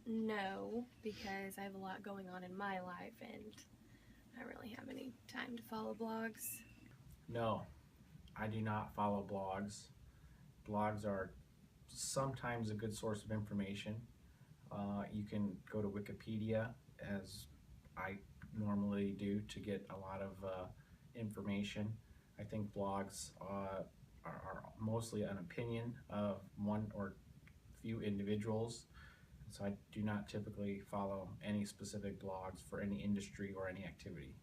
No, because I have a lot going on in my life and I don't really have any time to follow blogs. No, I do not follow blogs. Blogs are sometimes a good source of information. You can go to Wikipedia, as I normally do, to get a lot of information. I think blogs are mostly an opinion of one or few individuals. So I do not typically follow any specific blogs for any industry or any activity.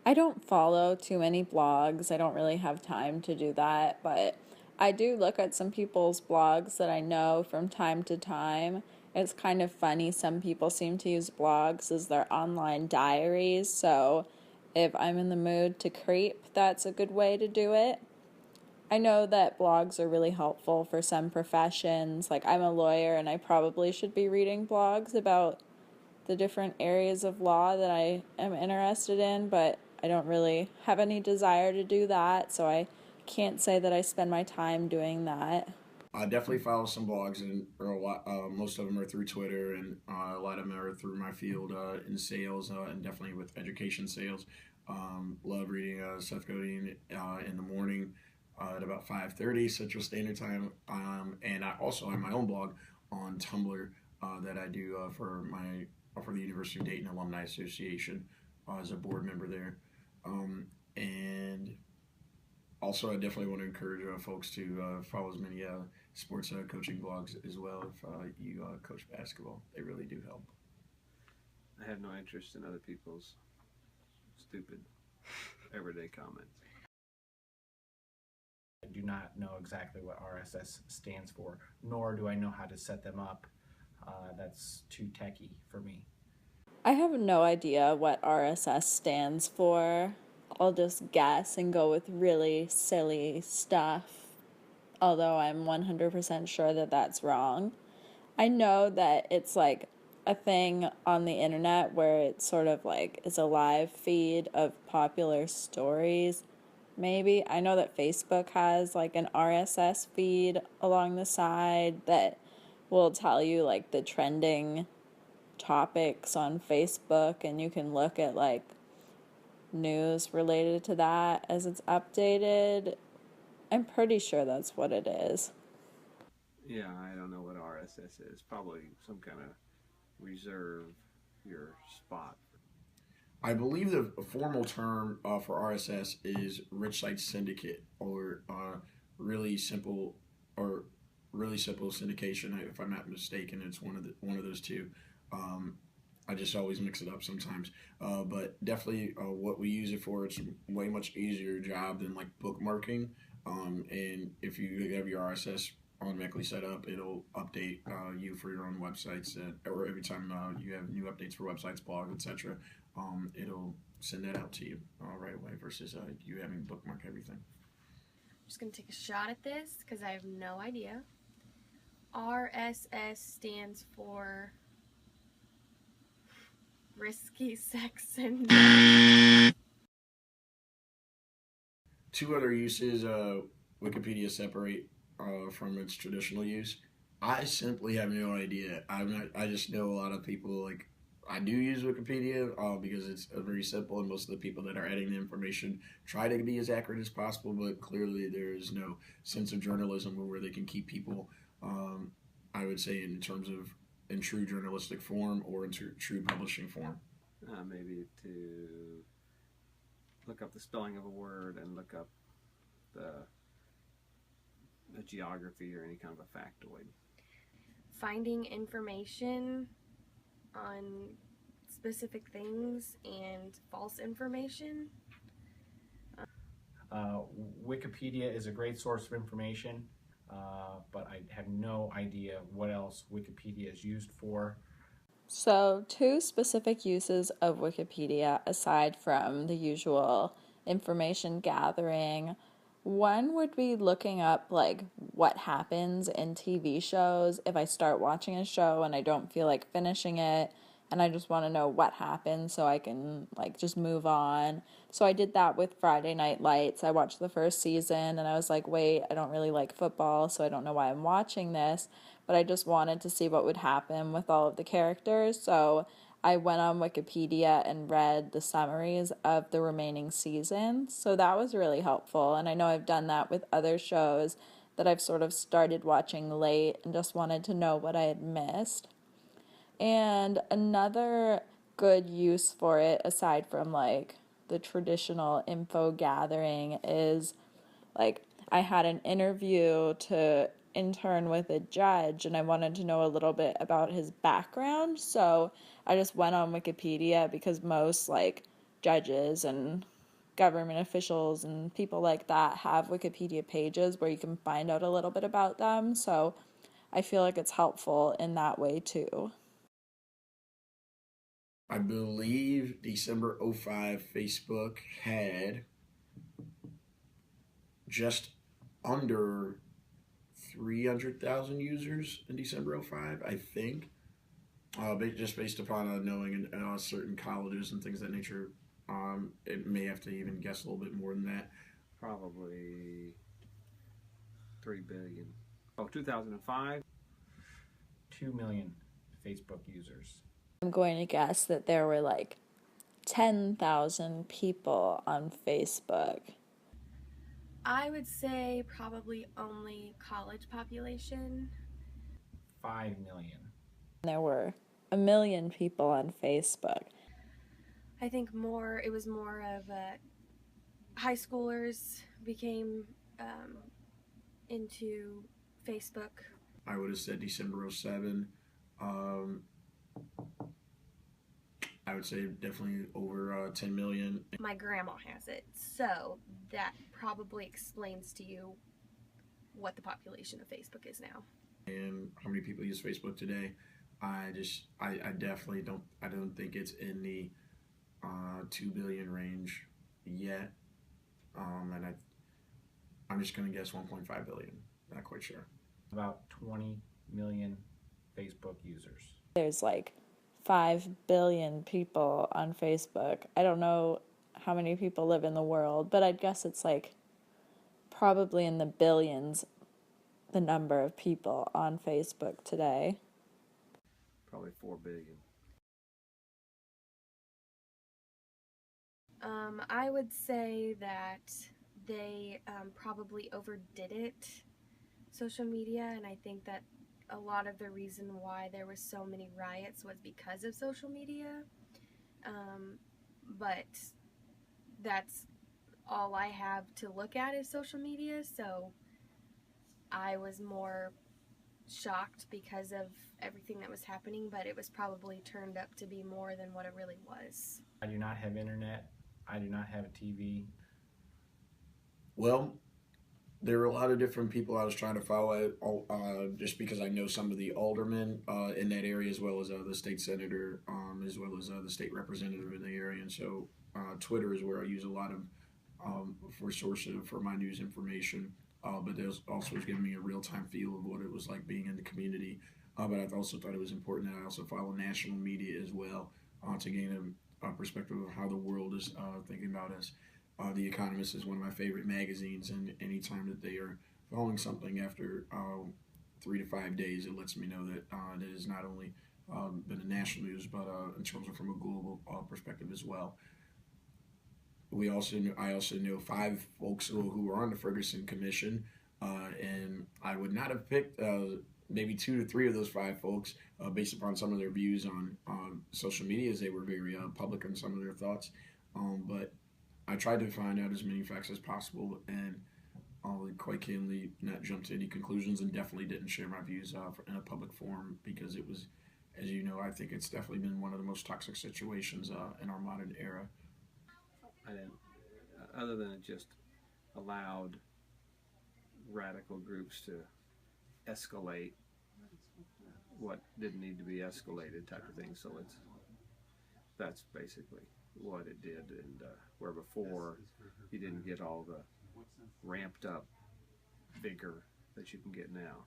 I don't follow too many blogs. I don't really have time to do that, but I do look at some people's blogs that I know from time to time. It's kind of funny. Some people seem to use blogs as their online diaries, so if I'm in the mood to creep, that's a good way to do it. I know that blogs are really helpful for some professions. Like, I'm a lawyer and I probably should be reading blogs about the different areas of law that I am interested in, but I don't really have any desire to do that, so I can't say that I spend my time doing that. I definitely follow some blogs, and most of them are through Twitter, and a lot of them are through my field in sales, and definitely with education sales. Love reading Seth Godin in the morning at about 5:30 Central Standard Time, and I also have my own blog on Tumblr that I do for the University of Dayton Alumni Association as a board member there, and also I definitely want to encourage folks to follow as many sports coaching blogs as well. If you coach basketball, they really do help. I have no interest in other people's stupid everyday comments. I do not know exactly what RSS stands for, nor do I know how to set them up. That's too techy for me. I have no idea what RSS stands for. I'll just guess and go with really silly stuff, although I'm 100% sure that that's wrong. I know that it's like a thing on the internet where it's sort of like is a live feed of popular stories. Maybe I know that Facebook has like an RSS feed along the side that will tell you like the trending topics on Facebook, and you can look at like news related to that as it's updated. I'm pretty sure that's what it is. Yeah, I don't know what RSS is. Probably some kind of reserve your spot. I believe the formal term for RSS is Rich Site Syndicate, or really simple or really simple syndication. If I'm not mistaken, it's one of those two. Um, I just always mix it up sometimes, but definitely what we use it for. It's way much easier job than like bookmarking. And if you have your RSS automatically set up, it'll update you for your own websites, or every time you have new updates for websites, blogs, etc. It'll send that out to you right away versus you having to bookmark everything. I'm just going to take a shot at this because I have no idea. RSS stands for Risky Sex Syndrome. Two other uses Wikipedia separate from its traditional use. I simply have no idea. I just know a lot of people like. I do use Wikipedia because it's very simple, and most of the people that are adding the information try to be as accurate as possible. But clearly, there is no sense of journalism where they can keep people. I would say in terms of in true journalistic form or in true publishing form. Maybe to look up the spelling of a word and look up the geography or any kind of a factoid. Finding information on specific things and false information. Wikipedia is a great source of information, but I have no idea what else Wikipedia is used for. So, two specific uses of Wikipedia aside from the usual information gathering. One would be looking up like what happens in TV shows if I start watching a show and I don't feel like finishing it and I just want to know what happened so I can like just move on. So I did that with Friday Night Lights. I watched the first season and I was like, wait, I don't really like football, so I don't know why I'm watching this. but I just wanted to see what would happen with all of the characters. So I went on Wikipedia and read the summaries of the remaining seasons. So that was really helpful. And I know I've done that with other shows that I've sort of started watching late and just wanted to know what I had missed. And another good use for it, aside from like the traditional info gathering, is like I had an interview to intern with a judge and I wanted to know a little bit about his background. So I just went on Wikipedia because most like judges and government officials and people like that have Wikipedia pages where you can find out a little bit about them. So I feel like it's helpful in that way too. I believe December 05 Facebook had just under 300,000 users in December 05, I think. Just based upon knowing certain colleges and things of that nature, it may have to even guess a little bit more than that. Probably 3 billion. Oh, 2005? 2 million Facebook users. I'm going to guess that there were like 10,000 people on Facebook. I would say probably only college population. 5 million. There were 1 million people on Facebook. I think it was more of high schoolers became into Facebook. I would have said December 07. I would say definitely over 10 million. My grandma has it, so that probably explains to you what the population of Facebook is now. And how many people use Facebook today? I definitely don't think it's in the 2 billion range yet. And I'm just gonna guess 1.5 billion. Not quite sure. About 20 million Facebook users. There's like 5 billion people on Facebook. I don't know how many people live in the world, but I'd guess it's like probably in the billions, the number of people on Facebook today. Probably 4 billion. I would say that they probably overdid it, social media, and I think that a lot of the reason why there were so many riots was because of social media. But that's all I have to look at is social media, so I was more shocked because of everything that was happening, but it was probably turned up to be more than what it really was. I do not have internet. I do not have a TV. Well, there were a lot of different people I was trying to follow, just because I know some of the aldermen in that area, as well as the state senator, as well as the state representative in the area. And so Twitter is where I use a lot of for sources for my news information. But there's also was giving me a real-time feel of what it was like being in the community. But I also thought it was important that I also follow national media as well to gain a perspective of how the world is thinking about us. The Economist is one of my favorite magazines, and anytime that they are following something after 3 to 5 days, it lets me know that it has not only been the national news, but in terms of from a global perspective as well. I also know 5 folks who were on the Ferguson Commission, and I would not have picked maybe 2 to 3 of those 5 folks based upon some of their views on social media, as they were very public on some of their thoughts. But I tried to find out as many facts as possible, and I'll quite candidly not jump to any conclusions, and definitely didn't share my views in a public forum, because it was, as you know, I think it's definitely been one of the most toxic situations in our modern era. I didn't, other than it just allowed radical groups to escalate what didn't need to be escalated, type of thing. So that's basically what it did, and where before you didn't get all the ramped up vigor that you can get now.